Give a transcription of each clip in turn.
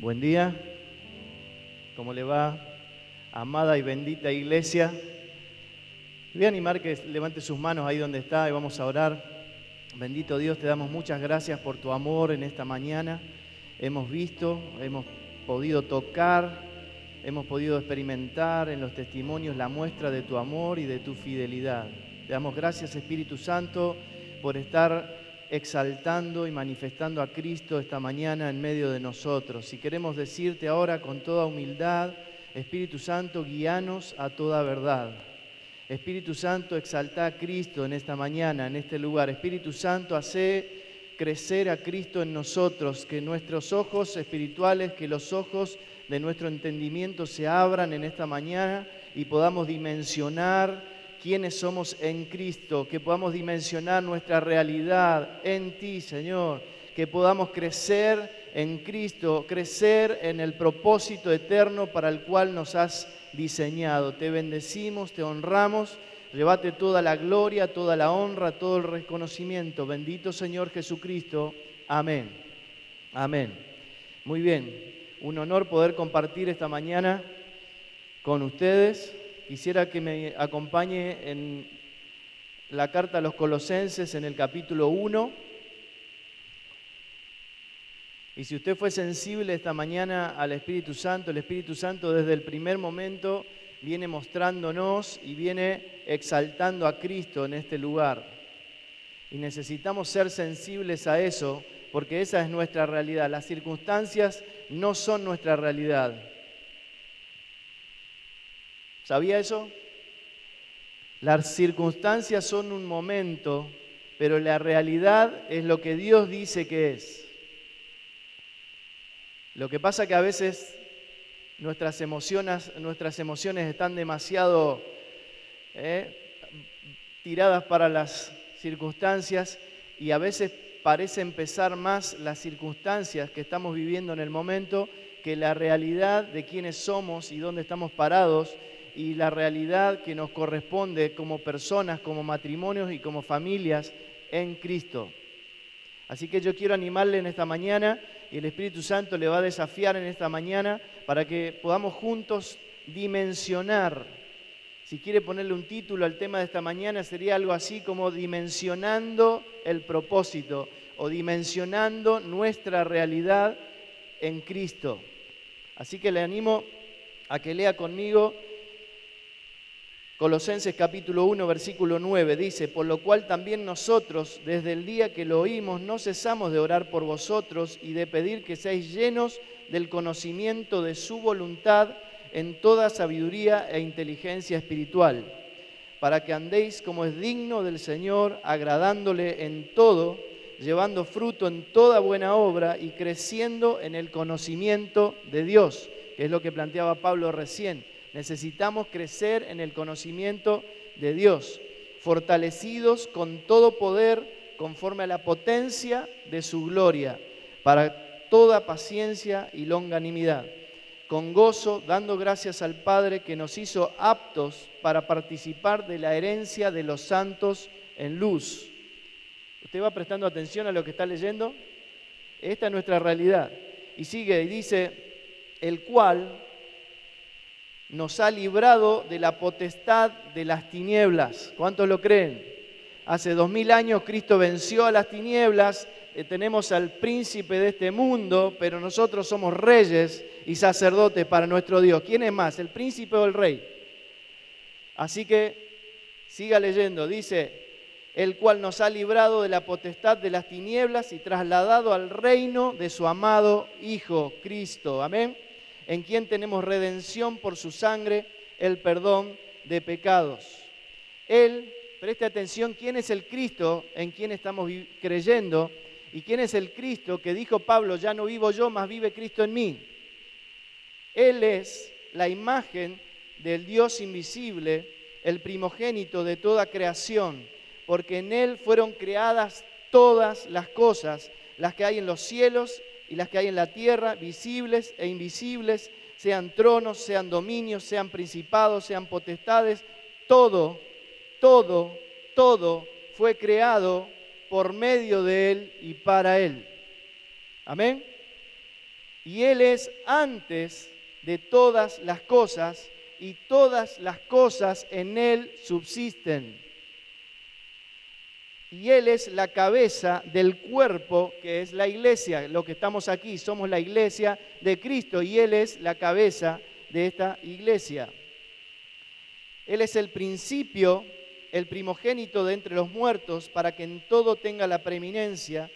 Buen día, ¿cómo le va? Amada y bendita iglesia. Voy a animar que levante sus manos ahí donde está y vamos a orar. Bendito Dios, te damos muchas gracias por tu amor en esta mañana. Hemos visto, hemos podido tocar, hemos podido experimentar en los testimonios la muestra de tu amor y de tu fidelidad. Te damos gracias, Espíritu Santo, por estar exaltando y manifestando a Cristo esta mañana en medio de nosotros. Y queremos decirte ahora con toda humildad, Espíritu Santo, guíanos a toda verdad. Espíritu Santo, exalta a Cristo en esta mañana, en este lugar. Espíritu Santo, hace crecer a Cristo en nosotros, que nuestros ojos espirituales, que los ojos de nuestro entendimiento se abran en esta mañana y podamos dimensionar quiénes somos en Cristo, que podamos dimensionar nuestra realidad en ti, Señor, que podamos crecer en Cristo, crecer en el propósito eterno para el cual nos has diseñado. Te bendecimos, te honramos, llévate toda la gloria, toda la honra, todo el reconocimiento. Bendito Señor Jesucristo. Amén. Amén. Muy bien, un honor poder compartir esta mañana con ustedes. Quisiera que me acompañe en la carta a los Colosenses en el capítulo 1. Y si usted fue sensible esta mañana al Espíritu Santo, el Espíritu Santo desde el primer momento viene mostrándonos y viene exaltando a Cristo en este lugar. Y necesitamos ser sensibles a eso, porque esa es nuestra realidad. Las circunstancias no son nuestra realidad. ¿Sabía eso? Las circunstancias son un momento, pero la realidad es lo que Dios dice que es. Lo que pasa que a veces nuestras emociones están demasiado tiradas para las circunstancias y a veces parecen pesar más las circunstancias que estamos viviendo en el momento que la realidad de quiénes somos y dónde estamos parados y la realidad que nos corresponde como personas, como matrimonios y como familias en Cristo. Así que yo quiero animarle en esta mañana y el Espíritu Santo le va a desafiar en esta mañana para que podamos juntos dimensionar. Si quiere ponerle un título al tema de esta mañana, sería algo así como dimensionando el propósito o dimensionando nuestra realidad en Cristo. Así que le animo a que lea conmigo Colosenses capítulo 1, versículo 9, dice: por lo cual también nosotros, desde el día que lo oímos, no cesamos de orar por vosotros y de pedir que seáis llenos del conocimiento de su voluntad en toda sabiduría e inteligencia espiritual, para que andéis como es digno del Señor, agradándole en todo, llevando fruto en toda buena obra y creciendo en el conocimiento de Dios, que es lo que planteaba Pablo recién. Necesitamos crecer en el conocimiento de Dios, fortalecidos con todo poder conforme a la potencia de su gloria, para toda paciencia y longanimidad, con gozo, dando gracias al Padre que nos hizo aptos para participar de la herencia de los santos en luz. ¿Usted va prestando atención a lo que está leyendo? Esta es nuestra realidad. Y sigue y dice: el cual nos ha librado de la potestad de las tinieblas. ¿Cuántos lo creen? Hace 2000 años Cristo venció a las tinieblas, tenemos al príncipe de este mundo, pero nosotros somos reyes y sacerdotes para nuestro Dios. ¿Quién es más, el príncipe o el rey? Así que siga leyendo, dice: el cual nos ha librado de la potestad de las tinieblas y trasladado al reino de su amado Hijo, Cristo. Amén. En quien tenemos redención por su sangre, el perdón de pecados. Él, preste atención, ¿quién es el Cristo en quien estamos creyendo? ¿Y quién es el Cristo que dijo Pablo: ya no vivo yo, mas vive Cristo en mí? Él es la imagen del Dios invisible, el primogénito de toda creación, porque en Él fueron creadas todas las cosas, las que hay en los cielos y las que hay en la tierra, visibles e invisibles, sean tronos, sean dominios, sean principados, sean potestades. Todo fue creado por medio de Él y para Él. Amén. Y Él es antes de todas las cosas, y todas las cosas en Él subsisten. Y Él es la cabeza del cuerpo, que es la iglesia. Lo que estamos aquí, somos la iglesia de Cristo, y Él es la cabeza de esta iglesia. Él es el principio, el primogénito de entre los muertos, para que en todo tenga la preeminencia,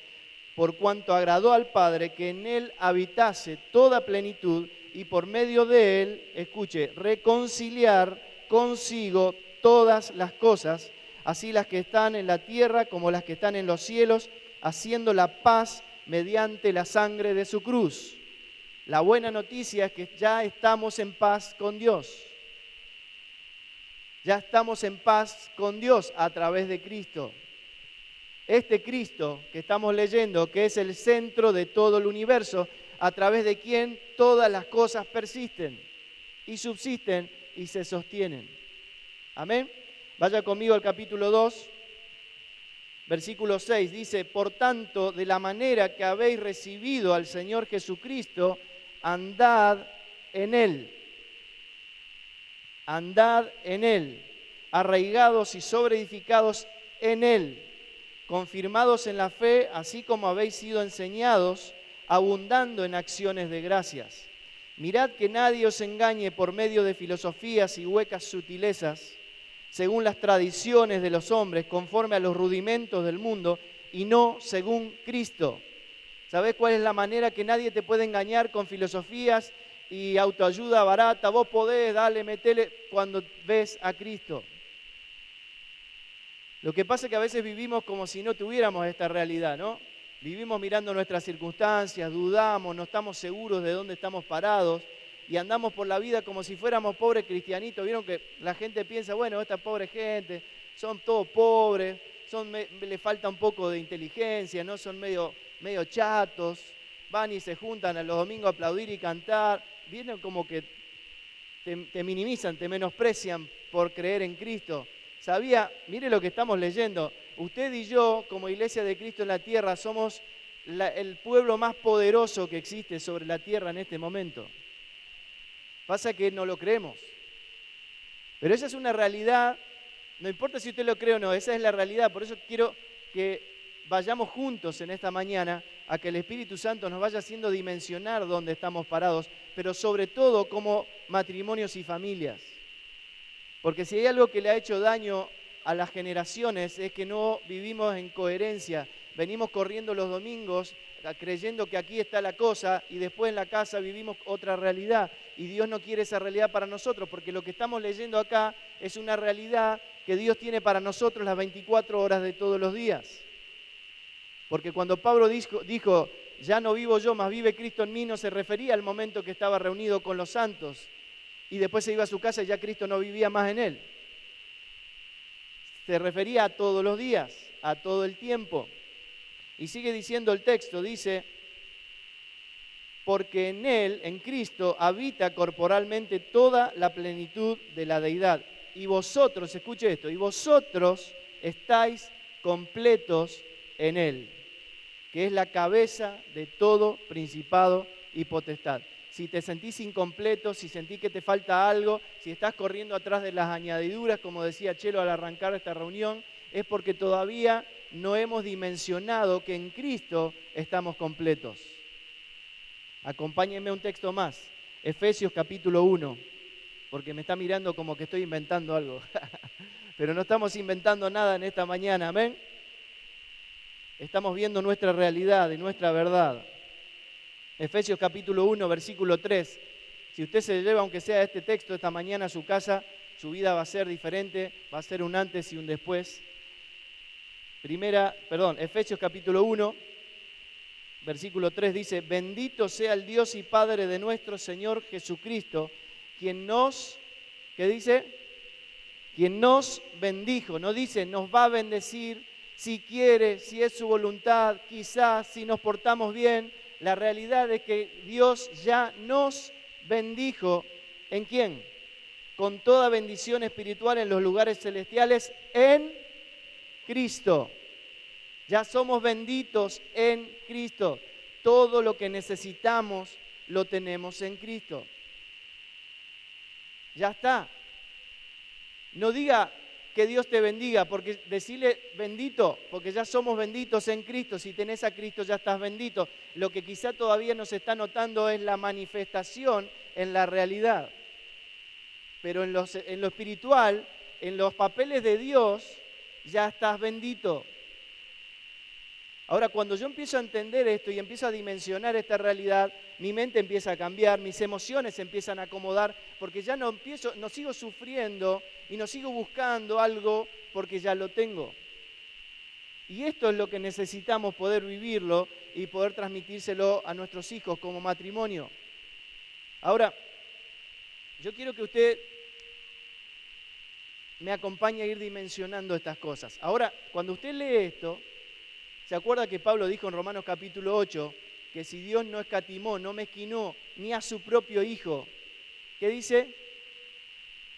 por cuanto agradó al Padre que en Él habitase toda plenitud, y por medio de Él, escuche, reconciliar consigo todas las cosas, así las que están en la tierra como las que están en los cielos, haciendo la paz mediante la sangre de su cruz. La buena noticia es que ya estamos en paz con Dios. Ya estamos en paz con Dios a través de Cristo. Este Cristo que estamos leyendo, que es el centro de todo el universo, a través de quien todas las cosas persisten y subsisten y se sostienen. Amén. Vaya conmigo al capítulo 2, versículo 6. Dice, por tanto, de la manera que habéis recibido al Señor Jesucristo, andad en Él. Andad en Él, arraigados y sobreedificados en Él, confirmados en la fe, así como habéis sido enseñados, abundando en acciones de gracias. Mirad que nadie os engañe por medio de filosofías y huecas sutilezas, según las tradiciones de los hombres, conforme a los rudimentos del mundo, y no según Cristo. ¿Sabés cuál es la manera que nadie te puede engañar con filosofías y autoayuda barata? Vos podés, dale, metele, cuando ves a Cristo. Lo que pasa es que a veces vivimos como si no tuviéramos esta realidad, ¿no? Vivimos mirando nuestras circunstancias, dudamos, no estamos seguros de dónde estamos parados y andamos por la vida como si fuéramos pobres cristianitos. Vieron que la gente piensa, bueno, esta pobre gente, son todos pobres, le falta un poco de inteligencia, ¿no? Son medio chatos, van y se juntan a los domingos a aplaudir y cantar. Vienen como que te minimizan, te menosprecian por creer en Cristo. Mire lo que estamos leyendo. Usted y yo, como Iglesia de Cristo en la tierra, somos el pueblo más poderoso que existe sobre la tierra en este momento. Pasa que no lo creemos. Pero esa es una realidad, no importa si usted lo cree o no, esa es la realidad. Por eso quiero que vayamos juntos en esta mañana a que el Espíritu Santo nos vaya haciendo dimensionar dónde estamos parados, pero sobre todo como matrimonios y familias. Porque si hay algo que le ha hecho daño a las generaciones es que no vivimos en coherencia. Venimos corriendo los domingos creyendo que aquí está la cosa y después en la casa vivimos otra realidad. Y Dios no quiere esa realidad para nosotros, porque lo que estamos leyendo acá es una realidad que Dios tiene para nosotros las 24 horas de todos los días. Porque cuando Pablo dijo, ya no vivo yo, mas vive Cristo en mí, no se refería al momento que estaba reunido con los santos y después se iba a su casa y ya Cristo no vivía más en él. Se refería a todos los días, a todo el tiempo. Y sigue diciendo el texto, dice, porque en Él, en Cristo, habita corporalmente toda la plenitud de la deidad. Y vosotros, escuche esto, y vosotros estáis completos en Él, que es la cabeza de todo principado y potestad. Si te sentís incompleto, si sentís que te falta algo, si estás corriendo atrás de las añadiduras, como decía Chelo al arrancar esta reunión, es porque todavía no hemos dimensionado que en Cristo estamos completos. Acompáñenme un texto más, Efesios capítulo 1, porque me está mirando como que estoy inventando algo. Pero no estamos inventando nada en esta mañana, amén. Estamos viendo nuestra realidad y nuestra verdad. Efesios capítulo 1, versículo 3. Si usted se lleva, aunque sea este texto, esta mañana a su casa, su vida va a ser diferente, va a ser un antes y un después. Efesios capítulo 1, versículo 3 dice, bendito sea el Dios y Padre de nuestro Señor Jesucristo, quien nos, ¿qué dice? Quien nos bendijo, no dice nos va a bendecir, si quiere, si es su voluntad, quizás, si nos portamos bien. La realidad es que Dios ya nos bendijo. ¿En quién? Con toda bendición espiritual en los lugares celestiales en Cristo. Ya somos benditos en Cristo. Todo lo que necesitamos lo tenemos en Cristo. Ya está. No diga que Dios te bendiga, porque decirle bendito, porque ya somos benditos en Cristo. Si tenés a Cristo ya estás bendito. Lo que quizá todavía no se está notando es la manifestación en la realidad. Pero en lo espiritual, en los papeles de Dios, ya estás bendito. Ahora, cuando yo empiezo a entender esto y empiezo a dimensionar esta realidad, mi mente empieza a cambiar, mis emociones se empiezan a acomodar, porque ya no sigo sufriendo y no sigo buscando algo porque ya lo tengo. Y esto es lo que necesitamos poder vivirlo y poder transmitírselo a nuestros hijos como matrimonio. Ahora, yo quiero que usted me acompañe a ir dimensionando estas cosas. Ahora, cuando usted lee esto, ¿se acuerda que Pablo dijo en Romanos capítulo 8 que si Dios no escatimó, no mezquinó ni a su propio Hijo, ¿qué dice?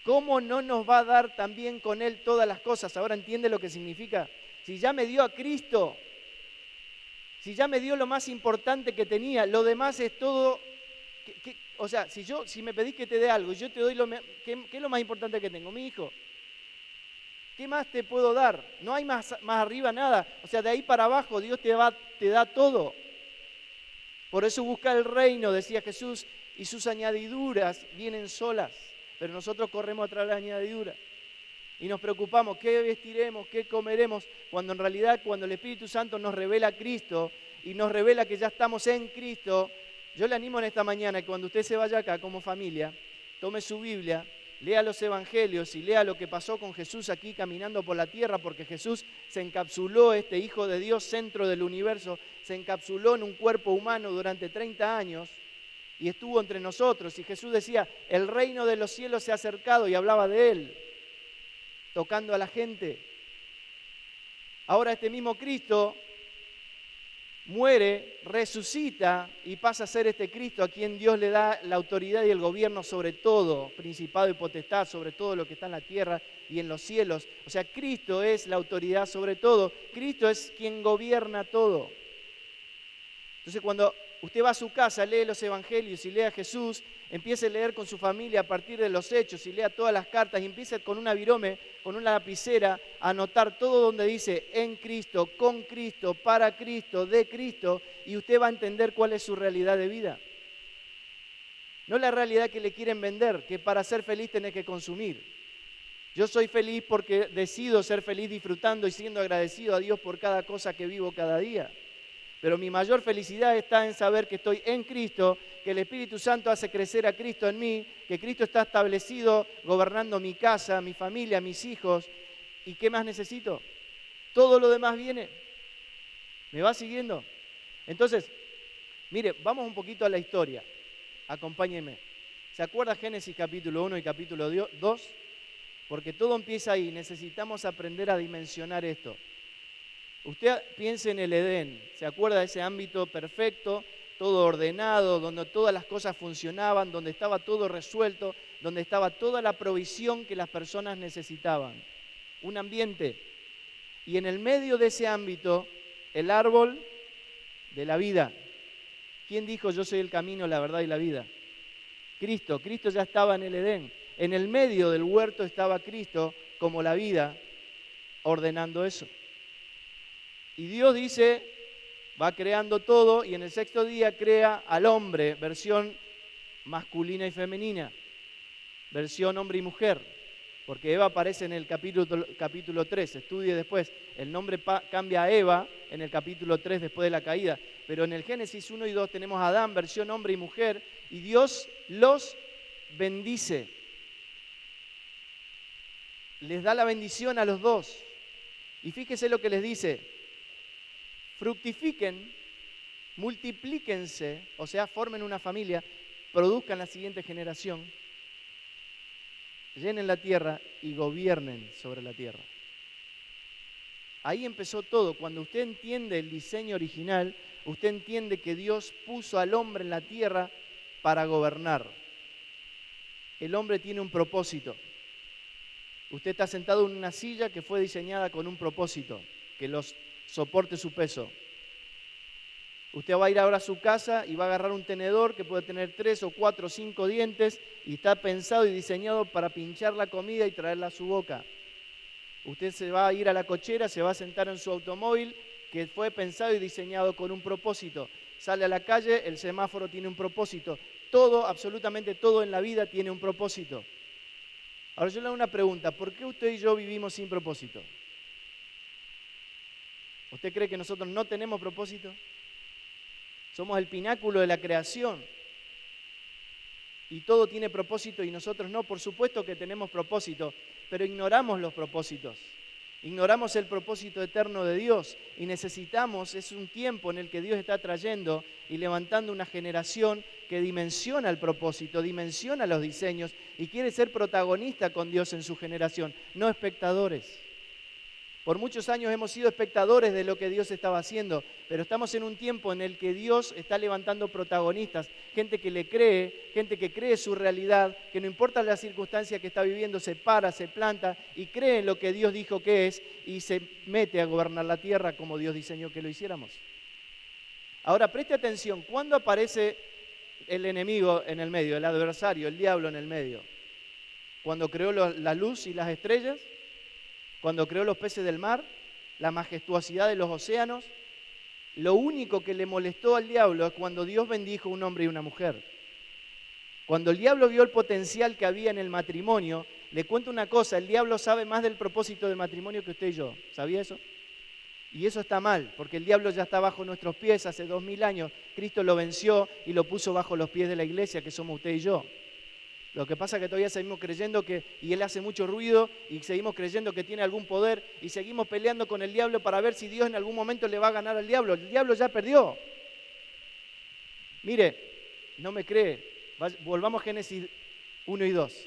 ¿Cómo no nos va a dar también con Él todas las cosas? Ahora entiende lo que significa. Si ya me dio a Cristo, si ya me dio lo más importante que tenía, lo demás es todo. O sea, si me pedís que te dé algo y yo te doy ¿qué es lo más importante que tengo? Mi hijo. ¿Qué más te puedo dar? No hay más arriba nada. O sea, de ahí para abajo Dios te da todo. Por eso busca el reino, decía Jesús, y sus añadiduras vienen solas. Pero nosotros corremos atrás de las añadiduras. Y nos preocupamos, ¿qué vestiremos? ¿Qué comeremos? Cuando en realidad, cuando el Espíritu Santo nos revela a Cristo y nos revela que ya estamos en Cristo, yo le animo en esta mañana que cuando usted se vaya acá como familia, tome su Biblia, lea los evangelios y lea lo que pasó con Jesús aquí caminando por la tierra, porque Jesús se encapsuló, este Hijo de Dios, centro del universo, se encapsuló en un cuerpo humano durante 30 años y estuvo entre nosotros. Y Jesús decía, el reino de los cielos se ha acercado, y hablaba de Él, tocando a la gente. Ahora este mismo Cristo muere, resucita y pasa a ser este Cristo a quien Dios le da la autoridad y el gobierno sobre todo, principado y potestad, sobre todo lo que está en la tierra y en los cielos. O sea, Cristo es la autoridad sobre todo. Cristo es quien gobierna todo. Entonces, cuando usted va a su casa, lee los evangelios y lee a Jesús, empiece a leer con su familia a partir de los hechos y lea todas las cartas y empiece con una virome, con una lapicera, a anotar todo donde dice en Cristo, con Cristo, para Cristo, de Cristo, y usted va a entender cuál es su realidad de vida. No la realidad que le quieren vender, que para ser feliz tenés que consumir. Yo soy feliz porque decido ser feliz disfrutando y siendo agradecido a Dios por cada cosa que vivo cada día. Pero mi mayor felicidad está en saber que estoy en Cristo, que el Espíritu Santo hace crecer a Cristo en mí, que Cristo está establecido gobernando mi casa, mi familia, mis hijos. ¿Y qué más necesito? Todo lo demás viene. ¿Me va siguiendo? Entonces, mire, vamos un poquito a la historia. Acompáñenme. ¿Se acuerda Génesis capítulo 1 y capítulo 2? Porque todo empieza ahí. Necesitamos aprender a dimensionar esto. Usted piense en el Edén, ¿se acuerda de ese ámbito perfecto, todo ordenado, donde todas las cosas funcionaban, donde estaba todo resuelto, donde estaba toda la provisión que las personas necesitaban? Un ambiente. Y en el medio de ese ámbito, el árbol de la vida. ¿Quién dijo yo soy el camino, la verdad y la vida? Cristo. Cristo ya estaba en el Edén. En el medio del huerto estaba Cristo como la vida, ordenando eso. Y Dios dice, va creando todo y en el sexto día crea al hombre, versión masculina y femenina, versión hombre y mujer, porque Eva aparece en el capítulo 3, estudie después, el nombre cambia a Eva en el capítulo 3 después de la caída, pero en el Génesis 1 y 2 tenemos a Adán, versión hombre y mujer, y Dios los bendice, les da la bendición a los dos, y fíjese lo que les dice: fructifiquen, multiplíquense, o sea, formen una familia, produzcan la siguiente generación, llenen la tierra y gobiernen sobre la tierra. Ahí empezó todo. Cuando usted entiende el diseño original, usted entiende que Dios puso al hombre en la tierra para gobernar. El hombre tiene un propósito. Usted está sentado en una silla que fue diseñada con un propósito, que los soporte su peso. Usted va a ir ahora a su casa y va a agarrar un tenedor que puede tener 3 o 4 o 5 dientes y está pensado y diseñado para pinchar la comida y traerla a su boca. Usted se va a ir a la cochera, se va a sentar en su automóvil que fue pensado y diseñado con un propósito. Sale a la calle, el semáforo tiene un propósito. Todo, absolutamente todo en la vida tiene un propósito. Ahora yo le hago una pregunta, ¿por qué usted y yo vivimos sin propósito? ¿Usted cree que nosotros no tenemos propósito? Somos el pináculo de la creación y todo tiene propósito y nosotros no. Por supuesto que tenemos propósito, pero ignoramos los propósitos. Ignoramos el propósito eterno de Dios y necesitamos, es un tiempo en el que Dios está trayendo y levantando una generación que dimensiona el propósito, dimensiona los diseños y quiere ser protagonista con Dios en su generación, no espectadores. Por muchos años hemos sido espectadores de lo que Dios estaba haciendo, pero estamos en un tiempo en el que Dios está levantando protagonistas, gente que le cree, gente que cree su realidad, que no importa la circunstancia que está viviendo, se para, se planta y cree en lo que Dios dijo que es y se mete a gobernar la tierra como Dios diseñó que lo hiciéramos. Ahora, preste atención, ¿cuándo aparece el enemigo en el medio, el adversario, el diablo en el medio? ¿Cuando creó la luz y las estrellas? Cuando creó los peces del mar, la majestuosidad de los océanos. Lo único que le molestó al diablo es cuando Dios bendijo un hombre y una mujer. Cuando el diablo vio el potencial que había en el matrimonio, le cuento una cosa, el diablo sabe más del propósito del matrimonio que usted y yo. ¿Sabía eso? Y eso está mal, porque el diablo ya está bajo nuestros pies hace 2000 años. Cristo lo venció y lo puso bajo los pies de la iglesia, que somos usted y yo. Lo que pasa es que todavía seguimos creyendo y él hace mucho ruido, y seguimos creyendo que tiene algún poder, y seguimos peleando con el diablo para ver si Dios en algún momento le va a ganar al diablo. El diablo ya perdió. Mire, no me cree, volvamos a Génesis 1 y 2.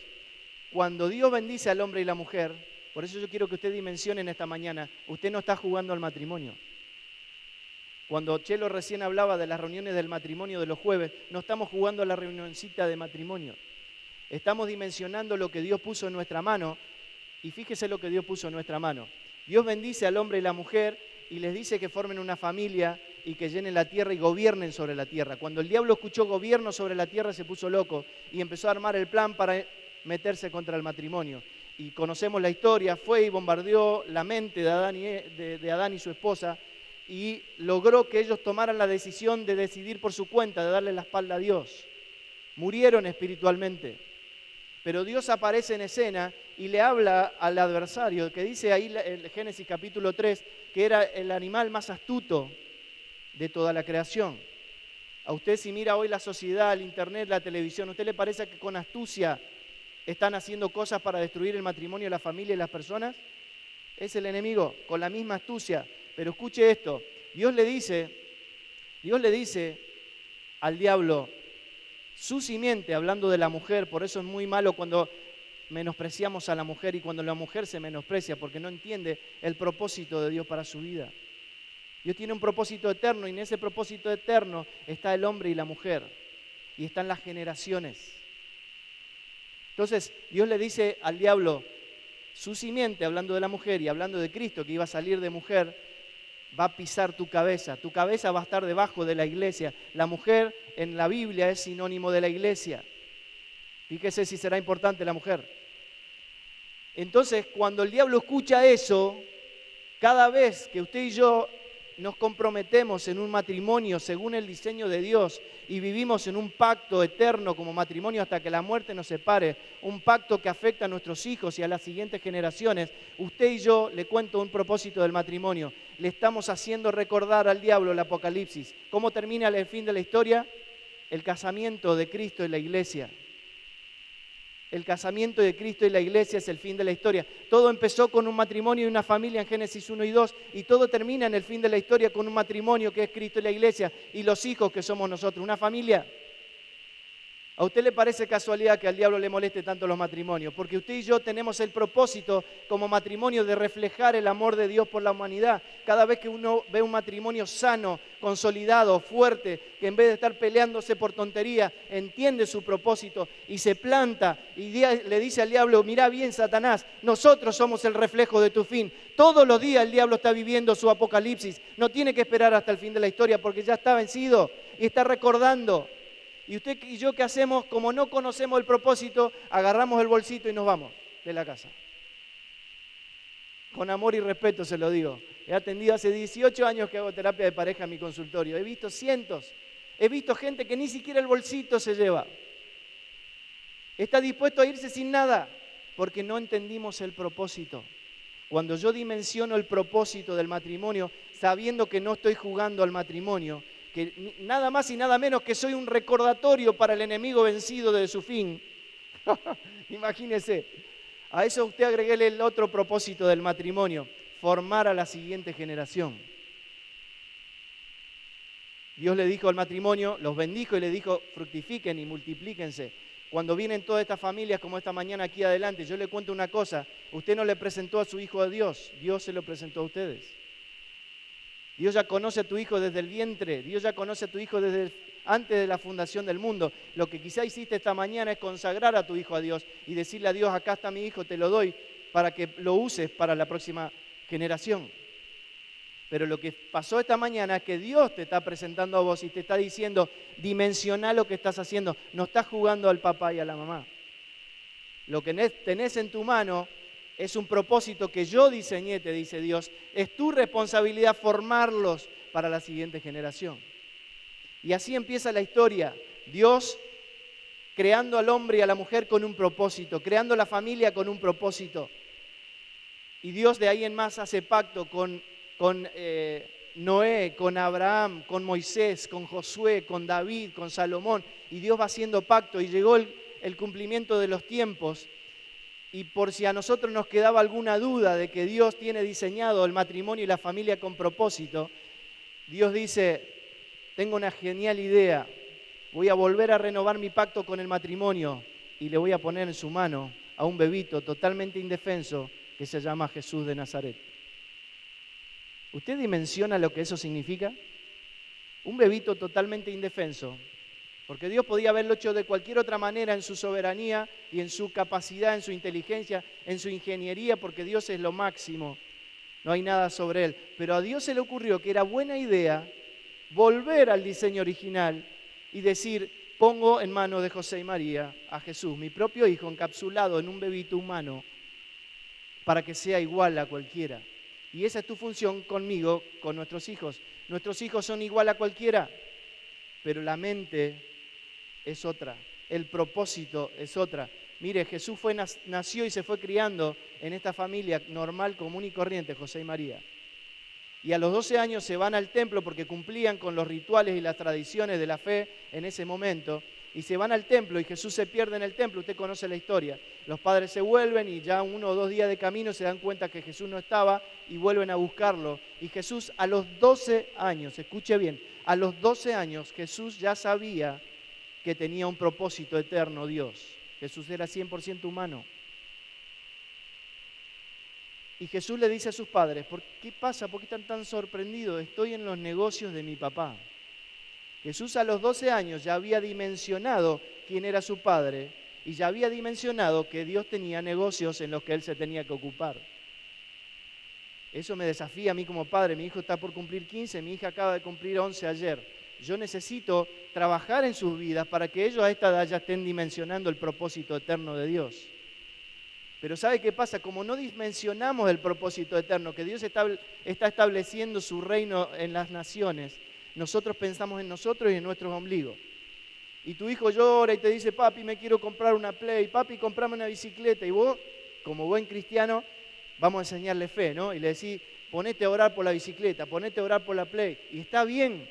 Cuando Dios bendice al hombre y la mujer, por eso yo quiero que usted dimensione en esta mañana, usted no está jugando al matrimonio. Cuando Chelo recién hablaba de las reuniones del matrimonio de los jueves, no estamos jugando a la reunioncita de matrimonio. Estamos dimensionando lo que Dios puso en nuestra mano y fíjese lo que Dios puso en nuestra mano. Dios bendice al hombre y la mujer y les dice que formen una familia y que llenen la tierra y gobiernen sobre la tierra. Cuando el diablo escuchó gobierno sobre la tierra se puso loco y empezó a armar el plan para meterse contra el matrimonio. Y conocemos la historia, fue y bombardeó la mente de Adán y su esposa y logró que ellos tomaran la decisión de decidir por su cuenta, de darle la espalda a Dios. Murieron espiritualmente. Pero Dios aparece en escena y le habla al adversario, que dice ahí en Génesis capítulo 3, que era el animal más astuto de toda la creación. A usted si mira hoy la sociedad, el internet, la televisión, ¿a usted le parece que con astucia están haciendo cosas para destruir el matrimonio, la familia y las personas? Es el enemigo, con la misma astucia. Pero escuche esto, Dios le dice al diablo, su simiente, hablando de la mujer, por eso es muy malo cuando menospreciamos a la mujer y cuando la mujer se menosprecia, porque no entiende el propósito de Dios para su vida. Dios tiene un propósito eterno y en ese propósito eterno está el hombre y la mujer y están las generaciones. Entonces Dios le dice al diablo, su simiente, hablando de la mujer y hablando de Cristo que iba a salir de mujer, va a pisar tu cabeza va a estar debajo de la iglesia. La mujer en la Biblia es sinónimo de la iglesia. Fíjese si será importante la mujer. Entonces, cuando el diablo escucha eso, cada vez que usted y yo nos comprometemos en un matrimonio según el diseño de Dios y vivimos en un pacto eterno como matrimonio hasta que la muerte nos separe, un pacto que afecta a nuestros hijos y a las siguientes generaciones, usted y yo, le cuento un propósito del matrimonio, le estamos haciendo recordar al diablo el Apocalipsis. ¿Cómo termina el fin de la historia? El casamiento de Cristo y la iglesia. El casamiento de Cristo y la iglesia es el fin de la historia. Todo empezó con un matrimonio y una familia en Génesis 1 y 2 y todo termina en el fin de la historia con un matrimonio que es Cristo y la iglesia y los hijos que somos nosotros, una familia. ¿A usted le parece casualidad que al diablo le moleste tanto los matrimonios? Porque usted y yo tenemos el propósito como matrimonio de reflejar el amor de Dios por la humanidad. Cada vez que uno ve un matrimonio sano, consolidado, fuerte, que en vez de estar peleándose por tontería, entiende su propósito y se planta y le dice al diablo, mirá bien, Satanás, nosotros somos el reflejo de tu fin. Todos los días el diablo está viviendo su apocalipsis. No tiene que esperar hasta el fin de la historia porque ya está vencido y está recordando. Y usted y yo, ¿qué hacemos? Como no conocemos el propósito, agarramos el bolsito y nos vamos de la casa. Con amor y respeto se lo digo. He atendido hace 18 años que hago terapia de pareja en mi consultorio. He visto cientos. He visto gente que ni siquiera el bolsito se lleva. Está dispuesto a irse sin nada porque no entendimos el propósito. Cuando yo dimensiono el propósito del matrimonio, sabiendo que no estoy jugando al matrimonio, que nada más y nada menos que soy un recordatorio para el enemigo vencido de su fin. Imagínese, a eso usted agreguele el otro propósito del matrimonio, formar a la siguiente generación. Dios le dijo al matrimonio, los bendijo y le dijo, fructifiquen y multiplíquense. Cuando vienen todas estas familias como esta mañana aquí adelante, yo le cuento una cosa, usted no le presentó a su hijo a Dios, Dios se lo presentó a ustedes. Dios ya conoce a tu hijo desde el vientre, Dios ya conoce a tu hijo desde antes de la fundación del mundo. Lo que quizá hiciste esta mañana es consagrar a tu hijo a Dios y decirle a Dios, acá está mi hijo, te lo doy para que lo uses para la próxima generación. Pero lo que pasó esta mañana es que Dios te está presentando a vos y te está diciendo, dimensiona lo que estás haciendo, no estás jugando al papá y a la mamá. Lo que tenés en tu mano es un propósito que yo diseñé, te dice Dios. Es tu responsabilidad formarlos para la siguiente generación. Y así empieza la historia. Dios creando al hombre y a la mujer con un propósito, creando la familia con un propósito. Y Dios de ahí en más hace pacto con Noé, con Abraham, con Moisés, con Josué, con David, con Salomón. Y Dios va haciendo pacto y llegó el cumplimiento de los tiempos. Y por si a nosotros nos quedaba alguna duda de que Dios tiene diseñado el matrimonio y la familia con propósito, Dios dice, tengo una genial idea, voy a volver a renovar mi pacto con el matrimonio y le voy a poner en su mano a un bebito totalmente indefenso que se llama Jesús de Nazaret. ¿Usted dimensiona lo que eso significa? Un bebito totalmente indefenso. Porque Dios podía haberlo hecho de cualquier otra manera en su soberanía y en su capacidad, en su inteligencia, en su ingeniería, porque Dios es lo máximo. No hay nada sobre Él. Pero a Dios se le ocurrió que era buena idea volver al diseño original y decir, pongo en manos de José y María a Jesús, mi propio hijo, encapsulado en un bebito humano, para que sea igual a cualquiera. Y esa es tu función conmigo, con nuestros hijos. Nuestros hijos son igual a cualquiera, pero la mente es otra, el propósito es otra. Mire, Jesús nació y se fue criando en esta familia normal, común y corriente, José y María. Y a los 12 años se van al templo porque cumplían con los rituales y las tradiciones de la fe en ese momento. Y se van al templo y Jesús se pierde en el templo, usted conoce la historia. Los padres se vuelven y ya 1 o 2 días de camino se dan cuenta que Jesús no estaba y vuelven a buscarlo. Y Jesús a los 12 años, escuche bien, a los 12 años Jesús ya sabía que tenía un propósito eterno Dios. Jesús era 100% humano. Y Jesús le dice a sus padres, ¿qué pasa? ¿Por qué están tan sorprendidos? Estoy en los negocios de mi papá. Jesús a los 12 años ya había dimensionado quién era su padre y ya había dimensionado que Dios tenía negocios en los que él se tenía que ocupar. Eso me desafía a mí como padre. Mi hijo está por cumplir 15, mi hija acaba de cumplir 11 ayer. Yo necesito trabajar en sus vidas para que ellos a esta edad ya estén dimensionando el propósito eterno de Dios. Pero ¿sabe qué pasa? Como no dimensionamos el propósito eterno, que Dios está estableciendo su reino en las naciones, nosotros pensamos en nosotros y en nuestros ombligos. Y tu hijo llora y te dice, papi, me quiero comprar una Play, papi, comprame una bicicleta. Y vos, como buen cristiano, vamos a enseñarle fe, ¿no? Y le decís, ponete a orar por la bicicleta, ponete a orar por la Play. Y está bien,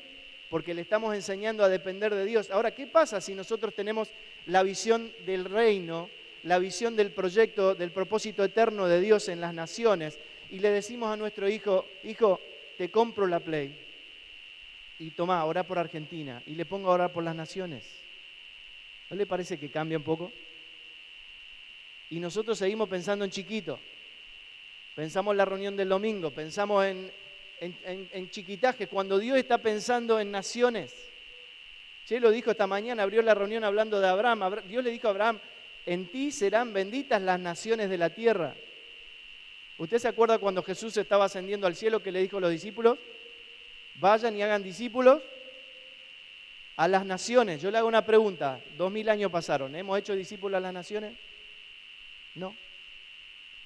porque le estamos enseñando a depender de Dios. Ahora, ¿qué pasa si nosotros tenemos la visión del reino, la visión del proyecto, del propósito eterno de Dios en las naciones, y le decimos a nuestro hijo, hijo, te compro la Play, y tomá, orá por Argentina, y le pongo a orar por las naciones? ¿No le parece que cambia un poco? Y nosotros seguimos pensando en chiquito. Pensamos en la reunión del domingo, pensamos en chiquitajes, cuando Dios está pensando en naciones. Che lo dijo esta mañana, abrió la reunión hablando de Abraham. Dios le dijo a Abraham, en ti serán benditas las naciones de la tierra. ¿Usted se acuerda cuando Jesús estaba ascendiendo al cielo que le dijo a los discípulos? Vayan y hagan discípulos a las naciones. Yo le hago una pregunta, 2000 años pasaron, ¿hemos hecho discípulos a las naciones? No,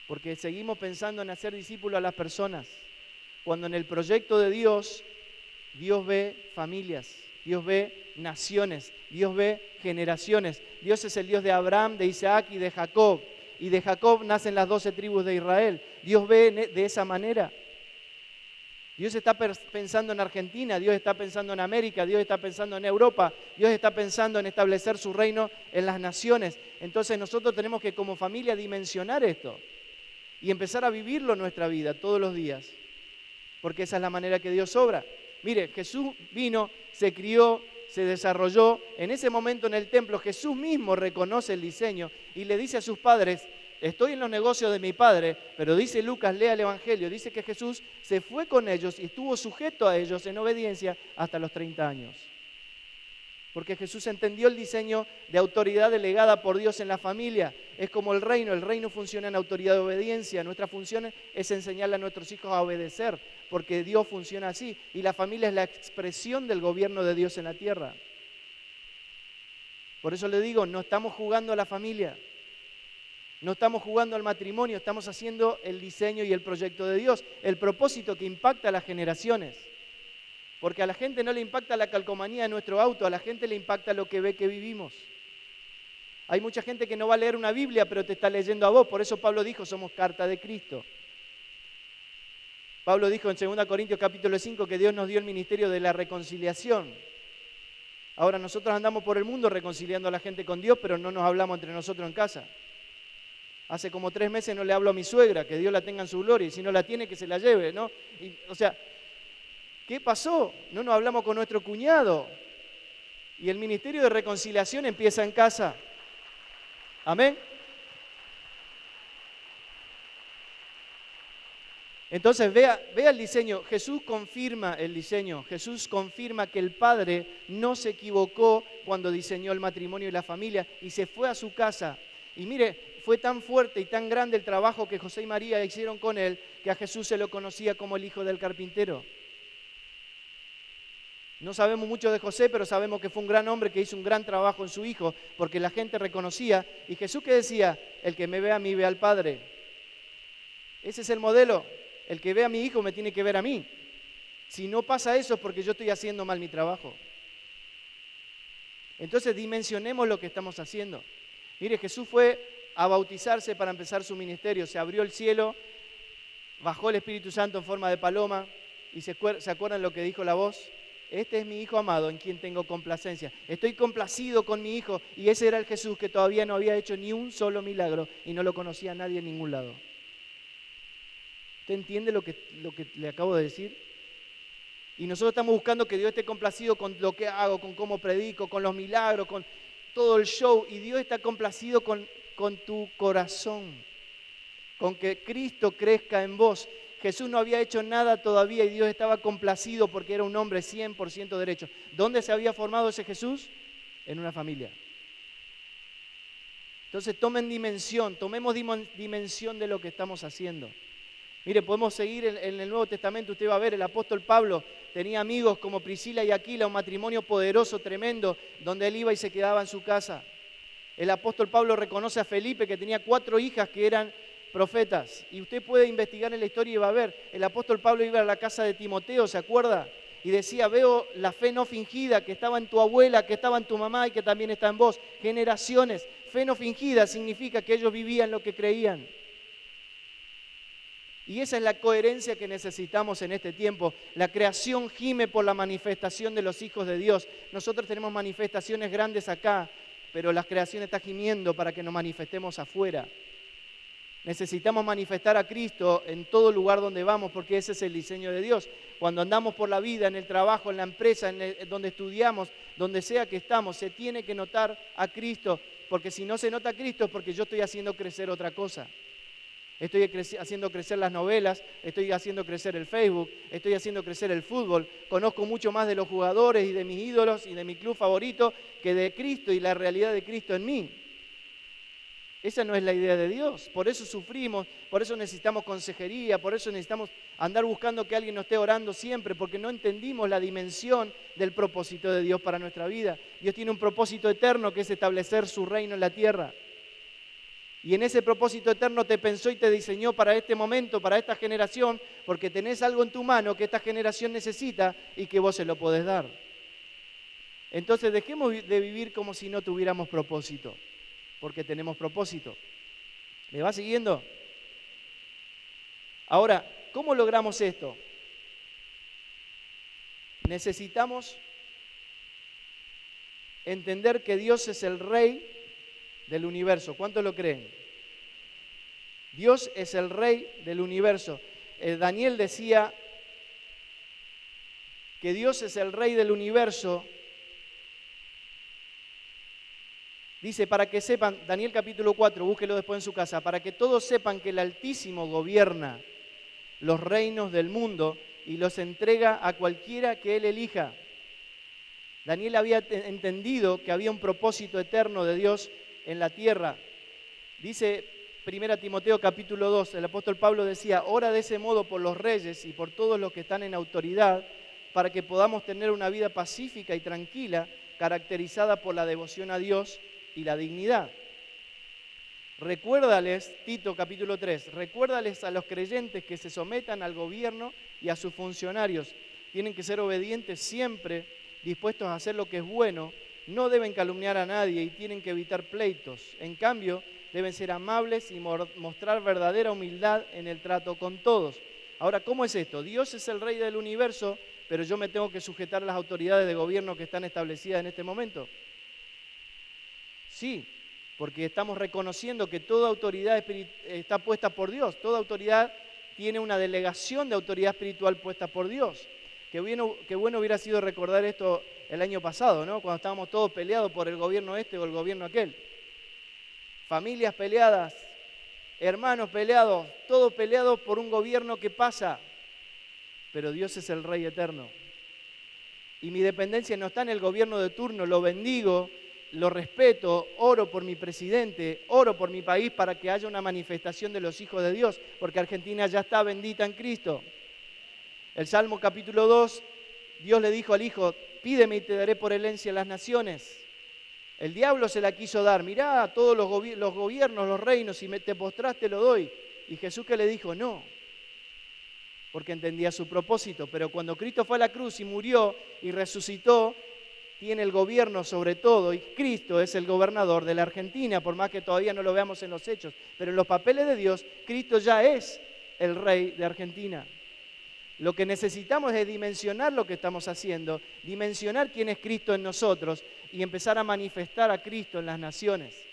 porque seguimos pensando en hacer discípulos a las personas, cuando en el proyecto de Dios, Dios ve familias, Dios ve naciones, Dios ve generaciones. Dios es el Dios de Abraham, de Isaac y de Jacob, y de Jacob nacen las 12 tribus de Israel. Dios ve de esa manera. Dios está pensando en Argentina, Dios está pensando en América, Dios está pensando en Europa, Dios está pensando en establecer su reino en las naciones. Entonces nosotros tenemos que como familia dimensionar esto y empezar a vivirlo en nuestra vida todos los días, porque esa es la manera que Dios obra. Mire, Jesús vino, se crió, se desarrolló. En ese momento en el templo Jesús mismo reconoce el diseño y le dice a sus padres, estoy en los negocios de mi padre, pero dice Lucas, lea el Evangelio, dice que Jesús se fue con ellos y estuvo sujeto a ellos en obediencia hasta los 30 años. Porque Jesús entendió el diseño de autoridad delegada por Dios en la familia. Es como el reino funciona en autoridad de obediencia. Nuestra función es enseñarle a nuestros hijos a obedecer, porque Dios funciona así. Y la familia es la expresión del gobierno de Dios en la tierra. Por eso le digo, no estamos jugando a la familia. No estamos jugando al matrimonio, estamos haciendo el diseño y el proyecto de Dios, el propósito que impacta a las generaciones. Porque a la gente no le impacta la calcomanía de nuestro auto, a la gente le impacta lo que ve que vivimos. Hay mucha gente que no va a leer una Biblia, pero te está leyendo a vos, por eso Pablo dijo, somos carta de Cristo. Pablo dijo en 2 Corintios capítulo 5 que Dios nos dio el ministerio de la reconciliación. Ahora nosotros andamos por el mundo reconciliando a la gente con Dios, pero no nos hablamos entre nosotros en casa. Hace como 3 meses no le hablo a mi suegra, que Dios la tenga en su gloria, y si no la tiene, que se la lleve, ¿no? O sea, ¿qué pasó? No nos hablamos con nuestro cuñado. Y el ministerio de reconciliación empieza en casa. Amén. Entonces vea el diseño. Jesús confirma el diseño. Jesús confirma que el Padre no se equivocó cuando diseñó el matrimonio y la familia y se fue a su casa. Y mire, fue tan fuerte y tan grande el trabajo que José y María hicieron con él que a Jesús se lo conocía como el hijo del carpintero. No sabemos mucho de José, pero sabemos que fue un gran hombre que hizo un gran trabajo en su hijo, porque la gente reconocía. ¿Y Jesús qué decía? El que me ve a mí, ve al Padre. Ese es el modelo. El que ve a mi hijo me tiene que ver a mí. Si no pasa eso es porque yo estoy haciendo mal mi trabajo. Entonces dimensionemos lo que estamos haciendo. Mire, Jesús fue a bautizarse para empezar su ministerio. Se abrió el cielo, bajó el Espíritu Santo en forma de paloma. ¿Y se acuerdan lo que dijo la voz? Este es mi hijo amado en quien tengo complacencia. Estoy complacido con mi hijo. Y ese era el Jesús que todavía no había hecho ni un solo milagro y no lo conocía nadie en ningún lado. ¿Usted entiende lo que le acabo de decir? Y nosotros estamos buscando que Dios esté complacido con lo que hago, con cómo predico, con los milagros, con todo el show. Y Dios está complacido con tu corazón, con que Cristo crezca en vos. Jesús no había hecho nada todavía y Dios estaba complacido porque era un hombre 100% derecho. ¿Dónde se había formado ese Jesús? En una familia. Entonces tomemos dimensión de lo que estamos haciendo. Mire, podemos seguir en el Nuevo Testamento, usted va a ver, el apóstol Pablo tenía amigos como Priscila y Aquila, un matrimonio poderoso, tremendo, donde él iba y se quedaba en su casa. El apóstol Pablo reconoce a Felipe que tenía 4 hijas que eran profetas. Y usted puede investigar en la historia y va a ver, el apóstol Pablo iba a la casa de Timoteo, ¿se acuerda? Y decía, veo la fe no fingida que estaba en tu abuela, que estaba en tu mamá y que también está en vos. Generaciones. Fe no fingida significa que ellos vivían lo que creían. Y esa es la coherencia que necesitamos en este tiempo. La creación gime por la manifestación de los hijos de Dios. Nosotros tenemos manifestaciones grandes acá, pero la creación está gimiendo para que nos manifestemos afuera. Necesitamos manifestar a Cristo en todo lugar donde vamos, porque ese es el diseño de Dios. cuando andamos por la vida, en el trabajo, en la empresa, donde estudiamos, donde sea que estamos, se tiene que notar a Cristo, porque si no se nota a Cristo es porque yo estoy haciendo crecer otra cosa. Estoy haciendo crecer las novelas, estoy haciendo crecer el Facebook, estoy haciendo crecer el fútbol. Conozco mucho más de los jugadores y de mis ídolos y de mi club favorito que de Cristo y la realidad de Cristo en mí. Esa no es la idea de Dios. Por eso sufrimos, por eso necesitamos consejería, por eso necesitamos andar buscando que alguien nos esté orando siempre, porque no entendimos la dimensión del propósito de Dios para nuestra vida. Dios tiene un propósito eterno que es establecer su reino en la tierra. Y en ese propósito eterno te pensó y te diseñó para este momento, para esta generación, porque tenés algo en tu mano que esta generación necesita y que vos se lo podés dar. Entonces dejemos de vivir como si no tuviéramos propósito, porque tenemos propósito. ¿Me va siguiendo? Ahora, ¿cómo logramos esto? Necesitamos entender que Dios es el Rey del universo. ¿Cuántos lo creen? Dios es el Rey del universo. Daniel decía que Dios es el Rey del universo. Dice, para que sepan, Daniel capítulo 4, búsquelo después en su casa, para que todos sepan que el Altísimo gobierna los reinos del mundo y los entrega a cualquiera que Él elija. Daniel había entendido que había un propósito eterno de Dios en la tierra. Dice 1 Timoteo capítulo 2, el apóstol Pablo decía, ora de ese modo por los reyes y por todos los que están en autoridad, para que podamos tener una vida pacífica y tranquila, caracterizada por la devoción a Dios y la dignidad. Recuérdales, Tito capítulo 3, recuérdales a los creyentes que se sometan al gobierno y a sus funcionarios. Tienen que ser obedientes siempre, dispuestos a hacer lo que es bueno. No deben calumniar a nadie y tienen que evitar pleitos. En cambio, deben ser amables y mostrar verdadera humildad en el trato con todos. Ahora, ¿cómo es esto? Dios es el Rey del universo, pero yo me tengo que sujetar a las autoridades de gobierno que están establecidas en este momento. Sí, porque estamos reconociendo que toda autoridad está puesta por Dios. Toda autoridad tiene una delegación de autoridad espiritual puesta por Dios. Qué bueno hubiera sido recordar esto el año pasado, ¿no? Cuando estábamos todos peleados por el gobierno este o el gobierno aquel. Familias peleadas, hermanos peleados, todos peleados por un gobierno que pasa. Pero Dios es el Rey eterno. Y mi dependencia no está en el gobierno de turno, lo bendigo, lo respeto, oro por mi presidente, oro por mi país para que haya una manifestación de los hijos de Dios, porque Argentina ya está bendita en Cristo. El Salmo capítulo 2, Dios le dijo al Hijo, pídeme y te daré por herencia las naciones. El diablo se la quiso dar, mirá todos los gobiernos, los reinos, si te postrás te lo doy. Y Jesús que le dijo, no, porque entendía su propósito. Pero cuando Cristo fue a la cruz y murió y resucitó, tiene el gobierno sobre todo, y Cristo es el gobernador de la Argentina, por más que todavía no lo veamos en los hechos. Pero en los papeles de Dios, Cristo ya es el Rey de Argentina. Lo que necesitamos es dimensionar lo que estamos haciendo, dimensionar quién es Cristo en nosotros y empezar a manifestar a Cristo en las naciones.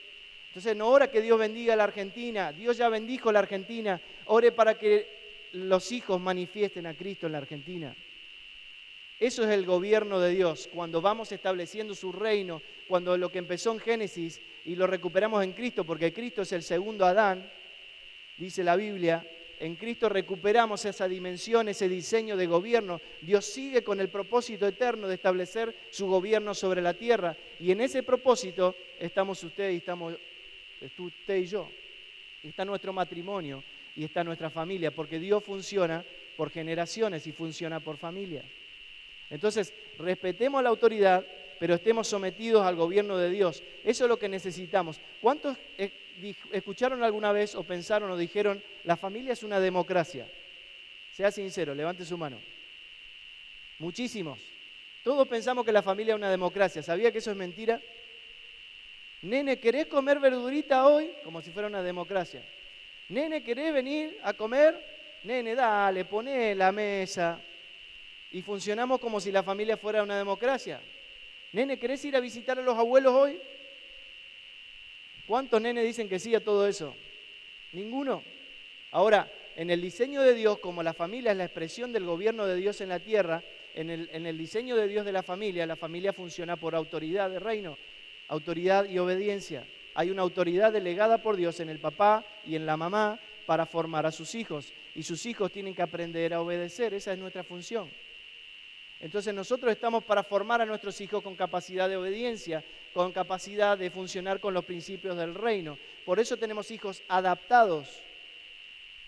Entonces no ora que Dios bendiga a la Argentina, Dios ya bendijo a la Argentina, ore para que los hijos manifiesten a Cristo en la Argentina. Eso es el gobierno de Dios, cuando vamos estableciendo su reino, cuando lo que empezó en Génesis y lo recuperamos en Cristo, porque Cristo es el segundo Adán, dice la Biblia. En Cristo recuperamos esa dimensión, ese diseño de gobierno. Dios sigue con el propósito eterno de establecer su gobierno sobre la tierra. Y en ese propósito estamos usted y yo. Está nuestro matrimonio y está nuestra familia, porque Dios funciona por generaciones y funciona por familia. Entonces, respetemos la autoridad, pero estemos sometidos al gobierno de Dios. Eso es lo que necesitamos. ¿Cuántos escucharon alguna vez o pensaron o dijeron, la familia es una democracia? Sea sincero, levante su mano. Muchísimos. Todos pensamos que la familia es una democracia. ¿Sabía que eso es mentira? Nene, ¿querés comer verdurita hoy? Como si fuera una democracia. Nene, ¿querés venir a comer? Nene, dale, poné la mesa. Y funcionamos como si la familia fuera una democracia. Nene, ¿querés ir a visitar a los abuelos hoy? ¿Cuántos nenes dicen que sí a todo eso? Ninguno. Ahora, en el diseño de Dios, como la familia es la expresión del gobierno de Dios en la tierra, en el diseño de Dios de la familia funciona por autoridad de reino, autoridad y obediencia. Hay una autoridad delegada por Dios en el papá y en la mamá para formar a sus hijos. Y sus hijos tienen que aprender a obedecer, esa es nuestra función. Entonces nosotros estamos para formar a nuestros hijos con capacidad de obediencia, con capacidad de funcionar con los principios del reino. Por eso tenemos hijos adaptados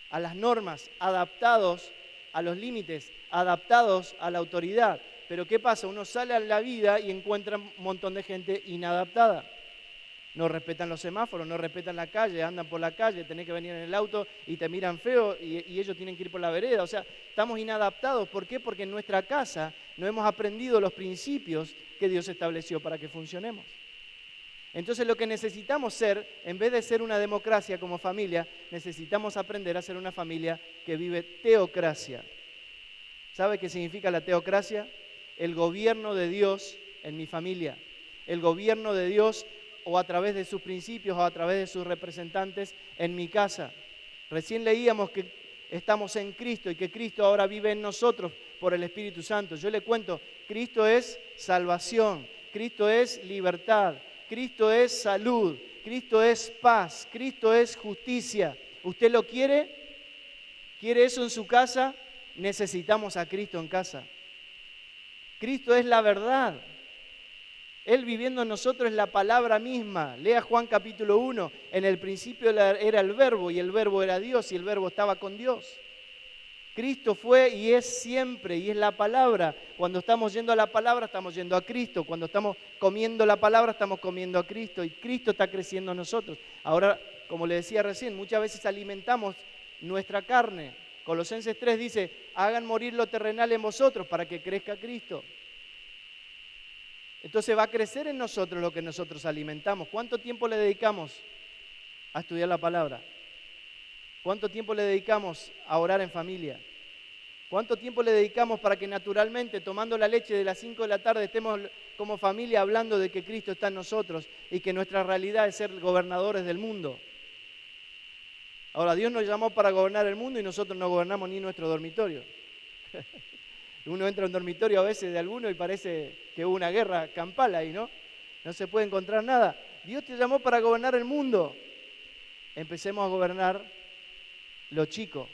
a las normas, adaptados a los límites, adaptados a la autoridad. Pero ¿qué pasa? Uno sale a la vida y encuentra un montón de gente inadaptada. No respetan los semáforos, no respetan la calle, andan por la calle, tenés que venir en el auto y te miran feo y ellos tienen que ir por la vereda. O sea, estamos inadaptados. ¿Por qué? Porque en nuestra casa no hemos aprendido los principios que Dios estableció para que funcionemos. Entonces lo que necesitamos ser, en vez de ser una democracia como familia, necesitamos aprender a ser una familia que vive teocracia. ¿Sabe qué significa la teocracia? El gobierno de Dios en mi familia. El gobierno de Dios o a través de sus principios o a través de sus representantes en mi casa. Recién leíamos que estamos en Cristo y que Cristo ahora vive en nosotros por el Espíritu Santo. Yo le cuento, Cristo es salvación, Cristo es libertad, Cristo es salud, Cristo es paz, Cristo es justicia. ¿Usted lo quiere? ¿Quiere eso en su casa? Necesitamos a Cristo en casa. Cristo es la verdad. Él viviendo en nosotros es la palabra misma. Lea Juan capítulo 1. En el principio era el Verbo y el Verbo era Dios y el Verbo estaba con Dios. Cristo fue y es siempre y es la palabra. Cuando estamos yendo a la palabra estamos yendo a Cristo. Cuando estamos comiendo la palabra estamos comiendo a Cristo y Cristo está creciendo en nosotros. Ahora, como le decía recién, muchas veces alimentamos nuestra carne. Colosenses 3 dice, hagan morir lo terrenal en vosotros para que crezca Cristo. Entonces va a crecer en nosotros lo que nosotros alimentamos. ¿Cuánto tiempo le dedicamos a estudiar la palabra? ¿Cuánto tiempo le dedicamos a orar en familia? ¿Cuánto tiempo le dedicamos para que naturalmente, tomando la leche de las 5 de la tarde, estemos como familia hablando de que Cristo está en nosotros y que nuestra realidad es ser gobernadores del mundo? Ahora, Dios nos llamó para gobernar el mundo y nosotros no gobernamos ni nuestro dormitorio. Uno entra a un dormitorio a veces de alguno y parece que hubo una guerra campal ahí, ¿no? No se puede encontrar nada. Dios te llamó para gobernar el mundo. Empecemos a gobernar lo chico,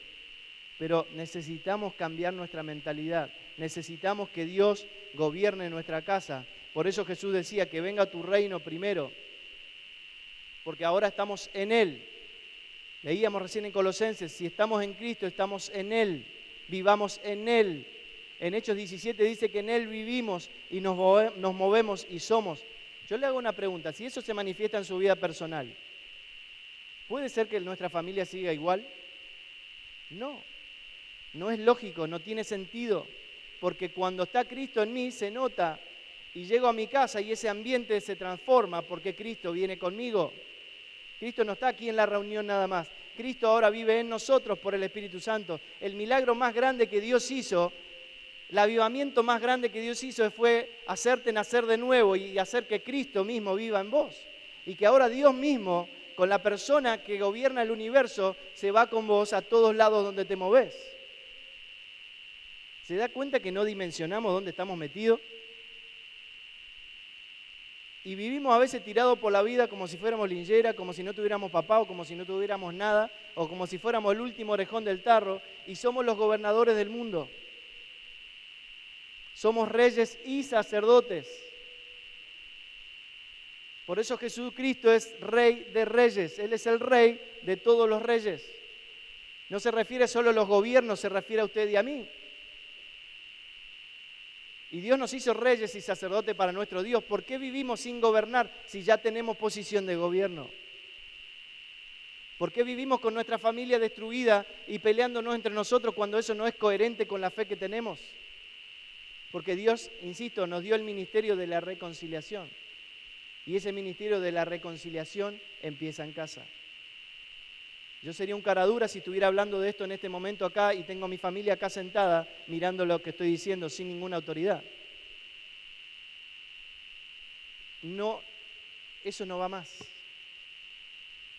pero necesitamos cambiar nuestra mentalidad. Necesitamos que Dios gobierne nuestra casa. Por eso Jesús decía que venga tu reino primero, porque ahora estamos en Él. Leíamos recién en Colosenses, si estamos en Cristo, estamos en Él, vivamos en Él. En Hechos 17 dice que en Él vivimos y nos movemos y somos. Yo le hago una pregunta, si eso se manifiesta en su vida personal, ¿puede ser que nuestra familia siga igual? No, no es lógico, no tiene sentido, porque cuando está Cristo en mí se nota y llego a mi casa y ese ambiente se transforma porque Cristo viene conmigo. Cristo no está aquí en la reunión nada más, Cristo ahora vive en nosotros por el Espíritu Santo. El milagro más grande que Dios hizo, el avivamiento más grande que Dios hizo fue hacerte nacer de nuevo y hacer que Cristo mismo viva en vos. Y que ahora Dios mismo, con la persona que gobierna el universo, se va con vos a todos lados donde te movés. ¿Se da cuenta que no dimensionamos dónde estamos metidos? Y vivimos a veces tirados por la vida como si fuéramos linchera, como si no tuviéramos papá o como si no tuviéramos nada, o como si fuéramos el último orejón del tarro, y somos los gobernadores del mundo. Somos reyes y sacerdotes. Por eso Jesucristo es Rey de Reyes. Él es el Rey de todos los reyes. No se refiere solo a los gobiernos, se refiere a usted y a mí. Y Dios nos hizo reyes y sacerdotes para nuestro Dios. ¿Por qué vivimos sin gobernar si ya tenemos posición de gobierno? ¿Por qué vivimos con nuestra familia destruida y peleándonos entre nosotros cuando eso no es coherente con la fe que tenemos? Porque Dios, insisto, nos dio el ministerio de la reconciliación. Y ese ministerio de la reconciliación empieza en casa. Yo sería un cara dura si estuviera hablando de esto en este momento acá y tengo a mi familia acá sentada mirando lo que estoy diciendo sin ninguna autoridad. No, eso no va más.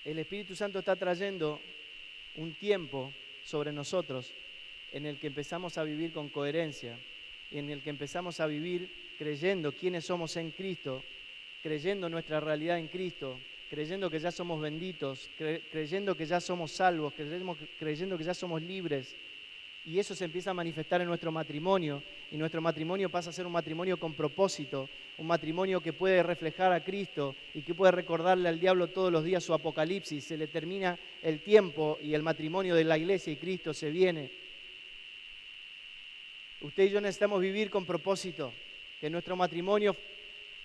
El Espíritu Santo está trayendo un tiempo sobre nosotros, en el que empezamos a vivir con coherencia y en el que empezamos a vivir creyendo quiénes somos en Cristo, creyendo nuestra realidad en Cristo, creyendo que ya somos benditos, creyendo que ya somos salvos, creyendo que ya somos libres. Y eso se empieza a manifestar en nuestro matrimonio, y nuestro matrimonio pasa a ser un matrimonio con propósito, un matrimonio que puede reflejar a Cristo y que puede recordarle al diablo todos los días su apocalipsis. Se le termina el tiempo y el matrimonio de la iglesia y Cristo se viene. Usted y yo necesitamos vivir con propósito, que nuestro matrimonio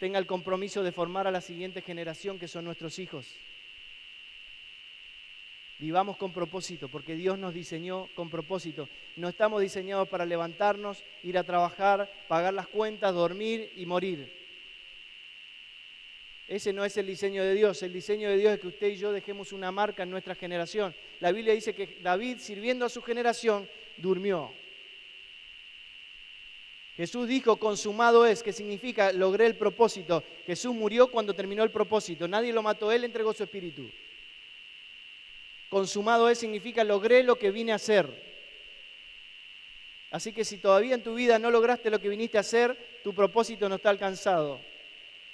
tenga el compromiso de formar a la siguiente generación, que son nuestros hijos. Vivamos con propósito, porque Dios nos diseñó con propósito. No estamos diseñados para levantarnos, ir a trabajar, pagar las cuentas, dormir y morir. Ese no es el diseño de Dios. El diseño de Dios es que usted y yo dejemos una marca en nuestra generación. La Biblia dice que David, sirviendo a su generación, durmió. Jesús dijo, consumado es, que significa logré el propósito. Jesús murió cuando terminó el propósito. Nadie lo mató, Él entregó su espíritu. Consumado es significa logré lo que vine a hacer. Así que si todavía en tu vida no lograste lo que viniste a hacer, tu propósito no está alcanzado.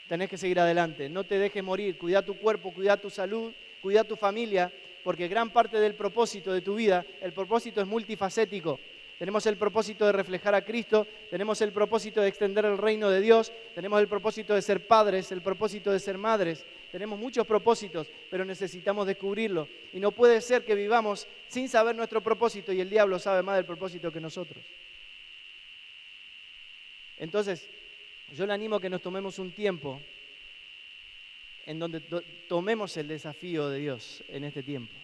Tenés que seguir adelante, no te dejes morir, cuida tu cuerpo, cuida tu salud, cuida tu familia, porque gran parte del propósito de tu vida, el propósito es multifacético. Tenemos el propósito de reflejar a Cristo, tenemos el propósito de extender el reino de Dios, tenemos el propósito de ser padres, el propósito de ser madres. Tenemos muchos propósitos, pero necesitamos descubrirlo. Y no puede ser que vivamos sin saber nuestro propósito y el diablo sabe más del propósito que nosotros. Entonces, yo le animo a que nos tomemos un tiempo en donde tomemos el desafío de Dios en este tiempo.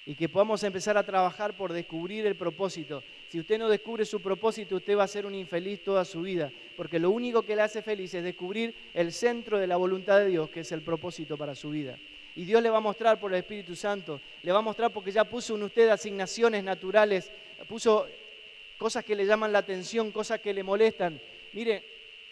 Y que podamos empezar a trabajar por descubrir el propósito. Si usted no descubre su propósito, usted va a ser un infeliz toda su vida, porque lo único que le hace feliz es descubrir el centro de la voluntad de Dios, que es el propósito para su vida. Y Dios le va a mostrar por el Espíritu Santo, le va a mostrar porque ya puso en usted asignaciones naturales, puso cosas que le llaman la atención, cosas que le molestan. Mire,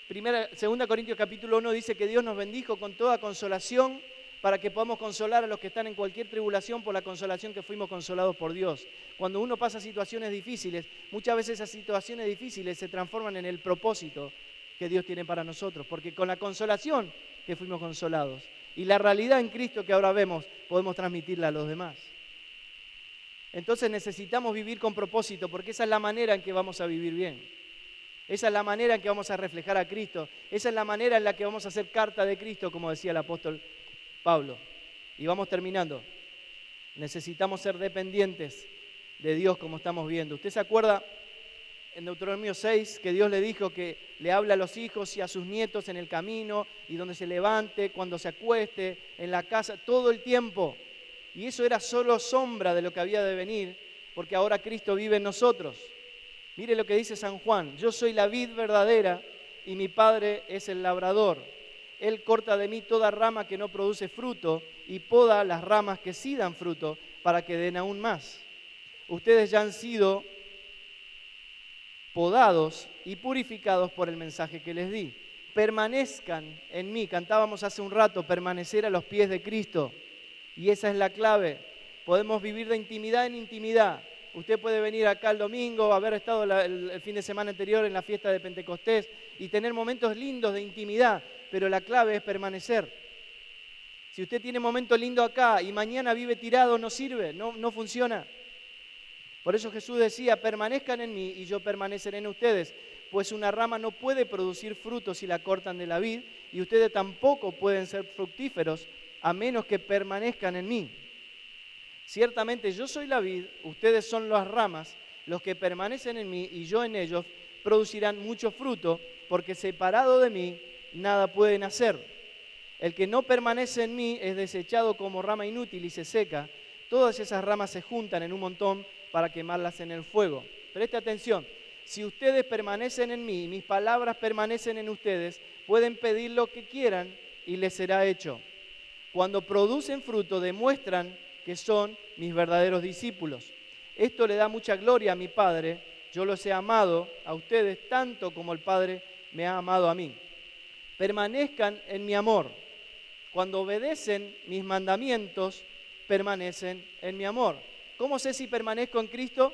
2 Corintios capítulo 1 dice que Dios nos bendijo con toda consolación para que podamos consolar a los que están en cualquier tribulación por la consolación que fuimos consolados por Dios. Cuando uno pasa situaciones difíciles, muchas veces esas situaciones difíciles se transforman en el propósito que Dios tiene para nosotros, porque con la consolación que fuimos consolados y la realidad en Cristo que ahora vemos, podemos transmitirla a los demás. Entonces necesitamos vivir con propósito, porque esa es la manera en que vamos a vivir bien. Esa es la manera en que vamos a reflejar a Cristo. Esa es la manera en la que vamos a hacer carta de Cristo, como decía el apóstol Pablo. Y vamos terminando. Necesitamos ser dependientes de Dios, como estamos viendo. ¿Usted se acuerda en Deuteronomio 6 que Dios le dijo que le habla a los hijos y a sus nietos en el camino y donde se levante, cuando se acueste, en la casa, todo el tiempo? Y eso era solo sombra de lo que había de venir, porque ahora Cristo vive en nosotros. Mire lo que dice San Juan: yo soy la vid verdadera y mi Padre es el labrador. Él corta de mí toda rama que no produce fruto y poda las ramas que sí dan fruto para que den aún más. Ustedes ya han sido podados y purificados por el mensaje que les di. Permanezcan en mí. Cantábamos hace un rato, permanecer a los pies de Cristo. Y esa es la clave. Podemos vivir de intimidad en intimidad. Usted puede venir acá el domingo, haber estado el fin de semana anterior en la fiesta de Pentecostés y tener momentos lindos de intimidad, pero la clave es permanecer. Si usted tiene momentos lindos acá y mañana vive tirado, no sirve, no funciona. Por eso Jesús decía: permanezcan en mí y yo permaneceré en ustedes, pues una rama no puede producir frutos si la cortan de la vid, y ustedes tampoco pueden ser fructíferos a menos que permanezcan en mí. Ciertamente yo soy la vid, ustedes son las ramas, los que permanecen en mí y yo en ellos producirán mucho fruto, porque separado de mí nada pueden hacer. El que no permanece en mí es desechado como rama inútil y se seca. Todas esas ramas se juntan en un montón para quemarlas en el fuego. Preste atención, si ustedes permanecen en mí y mis palabras permanecen en ustedes, pueden pedir lo que quieran y les será hecho. Cuando producen fruto, demuestran que son mis verdaderos discípulos. Esto le da mucha gloria a mi Padre. Yo los he amado a ustedes tanto como el Padre me ha amado a mí. Permanezcan en mi amor. Cuando obedecen mis mandamientos, permanecen en mi amor. ¿Cómo sé si permanezco en Cristo?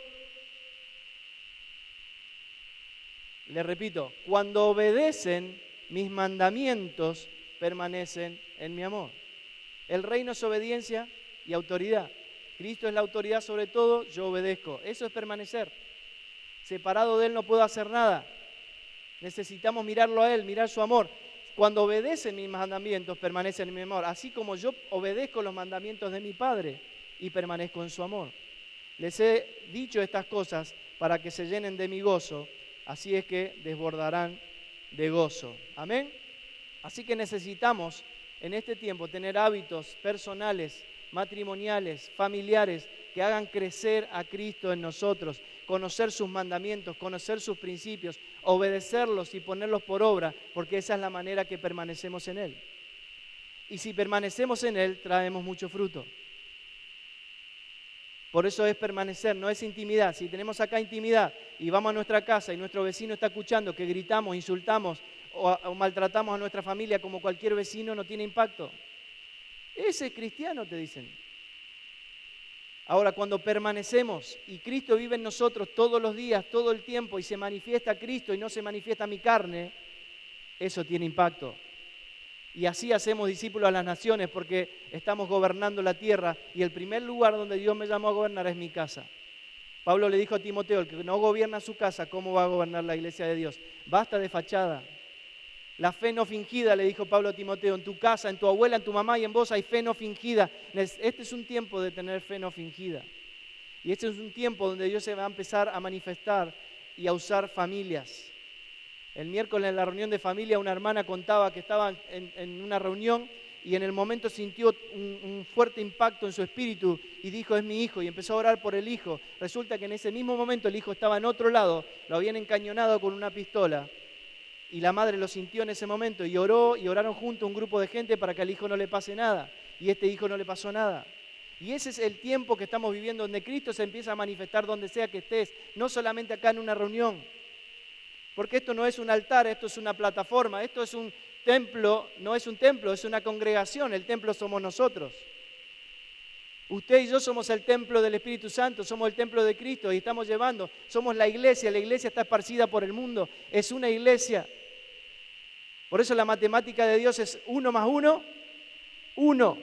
Le repito, cuando obedecen mis mandamientos, permanecen en mi amor. El reino es obediencia y autoridad. Cristo es la autoridad sobre todo, yo obedezco. Eso es permanecer. Separado de Él no puedo hacer nada. Necesitamos mirarlo a Él, mirar su amor. Cuando obedecen mis mandamientos, permanecen en mi amor. Así como yo obedezco los mandamientos de mi Padre y permanezco en su amor. Les he dicho estas cosas para que se llenen de mi gozo. Así es que desbordarán de gozo. Amén. Así que necesitamos en este tiempo tener hábitos personales, matrimoniales, familiares, que hagan crecer a Cristo en nosotros, conocer sus mandamientos, conocer sus principios, obedecerlos y ponerlos por obra, porque esa es la manera que permanecemos en Él. Y si permanecemos en Él, traemos mucho fruto. Por eso es permanecer, no es intimidad. Si tenemos acá intimidad y vamos a nuestra casa y nuestro vecino está escuchando que gritamos, insultamos o maltratamos a nuestra familia como cualquier vecino, no tiene impacto. Ese es cristiano, te dicen. Ahora, cuando permanecemos y Cristo vive en nosotros todos los días, todo el tiempo, y se manifiesta Cristo y no se manifiesta mi carne, eso tiene impacto. Y así hacemos discípulos a las naciones porque estamos gobernando la tierra y el primer lugar donde Dios me llamó a gobernar es mi casa. Pablo le dijo a Timoteo, el que no gobierna su casa, ¿cómo va a gobernar la iglesia de Dios? Basta de fachada. La fe no fingida, le dijo Pablo a Timoteo, en tu casa, en tu abuela, en tu mamá y en vos hay fe no fingida. Este es un tiempo de tener fe no fingida. Y este es un tiempo donde Dios se va a empezar a manifestar y a usar familias. El miércoles en la reunión de familia una hermana contaba que estaba en una reunión y en el momento sintió un fuerte impacto en su espíritu y dijo, es mi hijo, y empezó a orar por el hijo. Resulta que en ese mismo momento el hijo estaba en otro lado, lo habían encañonado con una pistola y la madre lo sintió en ese momento y oró y oraron juntos un grupo de gente para que al hijo no le pase nada y este hijo no le pasó nada. Y ese es el tiempo que estamos viviendo donde Cristo se empieza a manifestar donde sea que estés, no solamente acá en una reunión. Porque esto no es un altar, esto es una plataforma, esto es un templo, no es un templo, es una congregación, el templo somos nosotros. Usted y yo somos el templo del Espíritu Santo, somos el templo de Cristo y estamos llevando, somos la iglesia está esparcida por el mundo, es una iglesia. Por eso la matemática de Dios es 1 más 1, 1,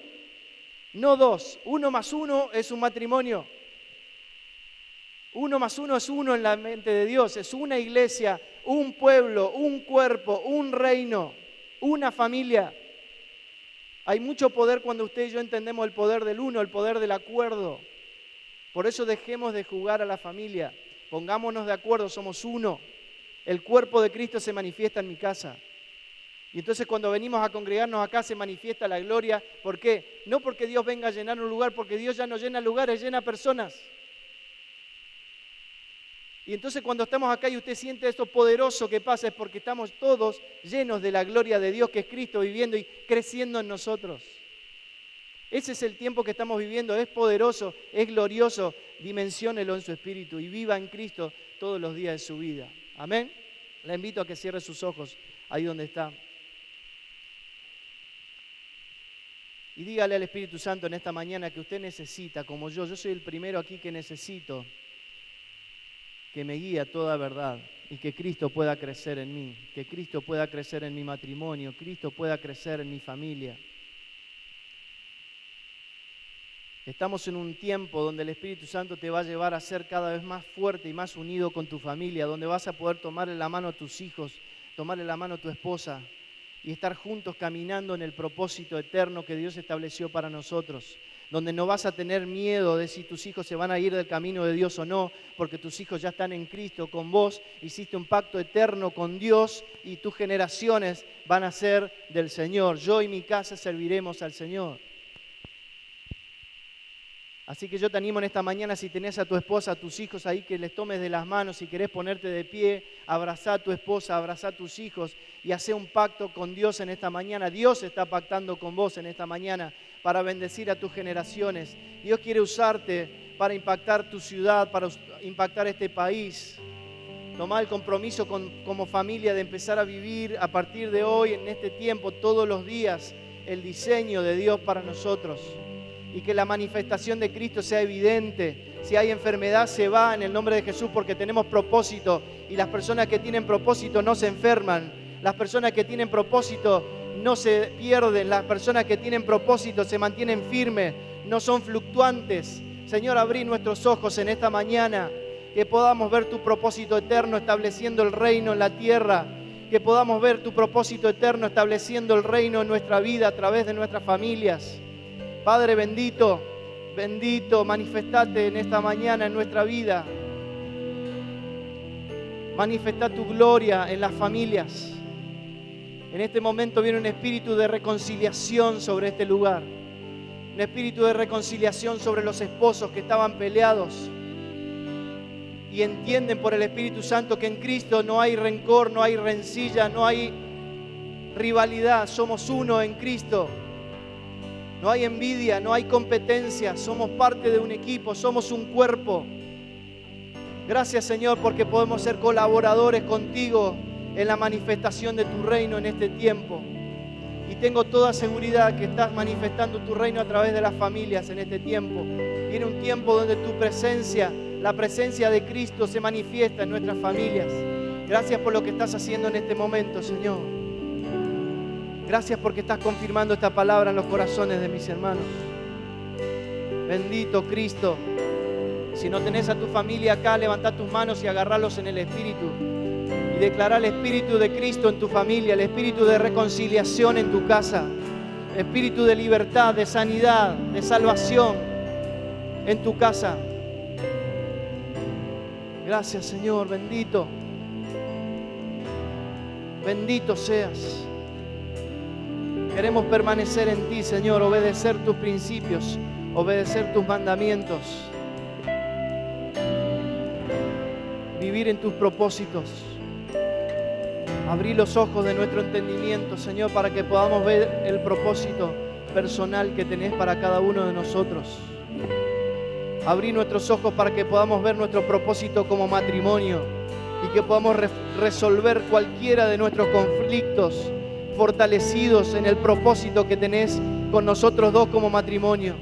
no 2, 1 más 1 es un matrimonio. 1 más 1 es 1 en la mente de Dios, es una iglesia, un pueblo, un cuerpo, un reino, una familia. Hay mucho poder cuando usted y yo entendemos el poder del uno, el poder del acuerdo. Por eso dejemos de jugar a la familia, pongámonos de acuerdo, somos uno. El cuerpo de Cristo se manifiesta en mi casa. Y entonces cuando venimos a congregarnos acá se manifiesta la gloria. ¿Por qué? No porque Dios venga a llenar un lugar, porque Dios ya no llena lugares, llena personas. Y entonces cuando estamos acá y usted siente esto poderoso que pasa es porque estamos todos llenos de la gloria de Dios que es Cristo viviendo y creciendo en nosotros. Ese es el tiempo que estamos viviendo, es poderoso, es glorioso, dimensiónelo en su espíritu y viva en Cristo todos los días de su vida. Amén. La invito a que cierre sus ojos ahí donde está. Y dígale al Espíritu Santo en esta mañana que usted necesita, como yo soy el primero aquí que necesito que me guíe a toda verdad y que Cristo pueda crecer en mí, que Cristo pueda crecer en mi matrimonio, Cristo pueda crecer en mi familia. Estamos en un tiempo donde el Espíritu Santo te va a llevar a ser cada vez más fuerte y más unido con tu familia, donde vas a poder tomarle la mano a tus hijos, tomarle la mano a tu esposa y estar juntos caminando en el propósito eterno que Dios estableció para nosotros. Donde no vas a tener miedo de si tus hijos se van a ir del camino de Dios o no, porque tus hijos ya están en Cristo con vos, hiciste un pacto eterno con Dios y tus generaciones van a ser del Señor. Yo y mi casa serviremos al Señor. Así que yo te animo en esta mañana, si tenés a tu esposa, a tus hijos ahí, que les tomes de las manos, si querés ponerte de pie, abrazá a tu esposa, abrazá a tus hijos y hacé un pacto con Dios en esta mañana. Dios está pactando con vos en esta mañana para bendecir a tus generaciones. Dios quiere usarte para impactar tu ciudad, para impactar este país. Tomá el compromiso como familia de empezar a vivir a partir de hoy, en este tiempo, todos los días, el diseño de Dios para nosotros. y que la manifestación de Cristo sea evidente. Si hay enfermedad, se va en el nombre de Jesús, porque tenemos propósito, y las personas que tienen propósito no se enferman. Las personas que tienen propósito no se pierden. Las personas que tienen propósito se mantienen firmes, no son fluctuantes. Señor, abrí nuestros ojos en esta mañana, que podamos ver tu propósito eterno estableciendo el reino en la tierra, que podamos ver tu propósito eterno estableciendo el reino en nuestra vida a través de nuestras familias. Padre bendito, bendito, manifestate en esta mañana en nuestra vida. Manifesta tu gloria en las familias. En este momento viene un espíritu de reconciliación sobre este lugar. Un espíritu de reconciliación sobre los esposos que estaban peleados y entienden por el Espíritu Santo que en Cristo no hay rencor, no hay rencilla, no hay rivalidad. Somos uno en Cristo. No hay envidia, no hay competencia. Somos parte de un equipo, somos un cuerpo. Gracias, Señor, porque podemos ser colaboradores contigo en la manifestación de tu reino en este tiempo. Y tengo toda seguridad que estás manifestando tu reino a través de las familias en este tiempo. Viene un tiempo donde tu presencia, la presencia de Cristo se manifiesta en nuestras familias. Gracias por lo que estás haciendo en este momento, Señor. Gracias porque estás confirmando esta palabra en los corazones de mis hermanos. Bendito Cristo. Si no tenés a tu familia acá, levantá tus manos y agarralos en el Espíritu. Y declará el Espíritu de Cristo en tu familia, el Espíritu de reconciliación en tu casa, el Espíritu de libertad, de sanidad, de salvación en tu casa. Gracias, Señor, bendito. Bendito seas. Queremos permanecer en ti, Señor, obedecer tus principios, obedecer tus mandamientos, vivir en tus propósitos. Abrí los ojos de nuestro entendimiento, Señor, para que podamos ver el propósito personal que tenés para cada uno de nosotros. Abrí nuestros ojos para que podamos ver nuestro propósito como matrimonio y que podamos resolver cualquiera de nuestros conflictos fortalecidos en el propósito que tenés con nosotros dos como matrimonio.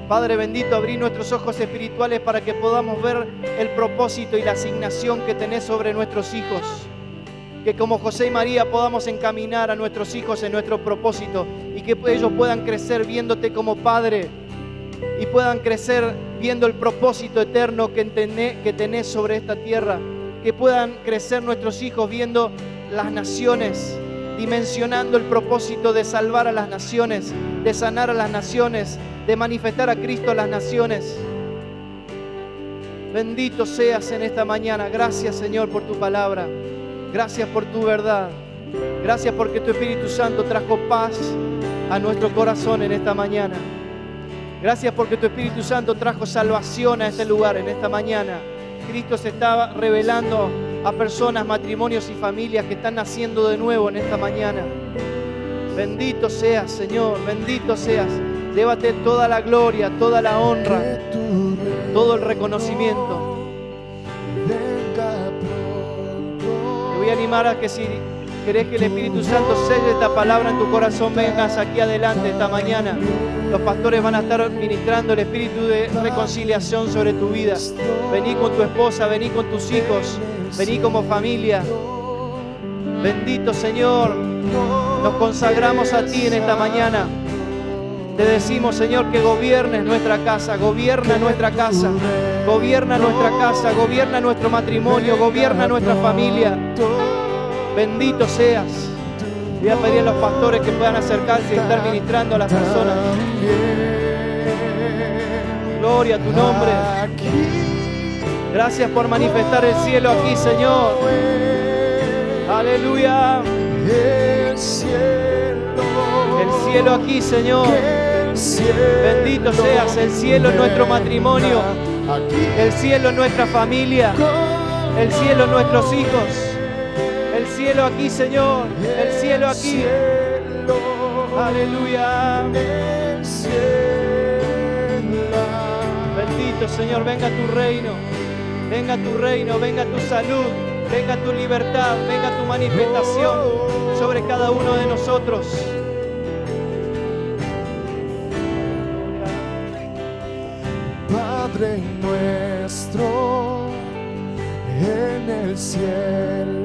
Padre bendito, abrí nuestros ojos espirituales para que podamos ver el propósito y la asignación que tenés sobre nuestros hijos. Que como José y María podamos encaminar a nuestros hijos en nuestro propósito y que ellos puedan crecer viéndote como Padre y puedan crecer viendo el propósito eterno que tenés sobre esta tierra. Que puedan crecer nuestros hijos viendo las naciones, dimensionando el propósito de salvar a las naciones, de sanar a las naciones, de manifestar a Cristo a las naciones. Bendito seas en esta mañana. Gracias, Señor, por tu palabra. Gracias por tu verdad. Gracias porque tu Espíritu Santo trajo paz a nuestro corazón en esta mañana. Gracias porque tu Espíritu Santo trajo salvación a este lugar en esta mañana. Cristo se está revelando a personas, matrimonios y familias que están naciendo de nuevo en esta mañana. Bendito seas, Señor, bendito seas. Llévate toda la gloria, toda la honra, todo el reconocimiento. Te voy a animar a que si querés que el Espíritu Santo selle esta palabra en tu corazón, vengas aquí adelante esta mañana. Los pastores van a estar ministrando el espíritu de reconciliación sobre tu vida. Vení con tu esposa, vení con tus hijos, vení como familia. Bendito Señor, nos consagramos a ti en esta mañana. Te decimos, Señor, que gobiernes nuestra casa, gobierna nuestra casa, gobierna nuestra casa, gobierna nuestro matrimonio, gobierna nuestra familia. Bendito seas. Voy a pedir a los pastores que puedan acercarse y estar ministrando a las personas. Gloria a tu nombre. Gracias por manifestar el cielo aquí, Señor. Aleluya. El cielo aquí, Señor. Bendito seas. El cielo en nuestro matrimonio. El cielo en nuestra familia. El cielo en nuestros hijos. El cielo aquí, Señor. El cielo aquí. Aleluya. Bendito Señor, venga tu reino. Venga tu reino, venga tu salud, venga tu libertad, venga tu manifestación sobre cada uno de nosotros. Padre nuestro en el cielo.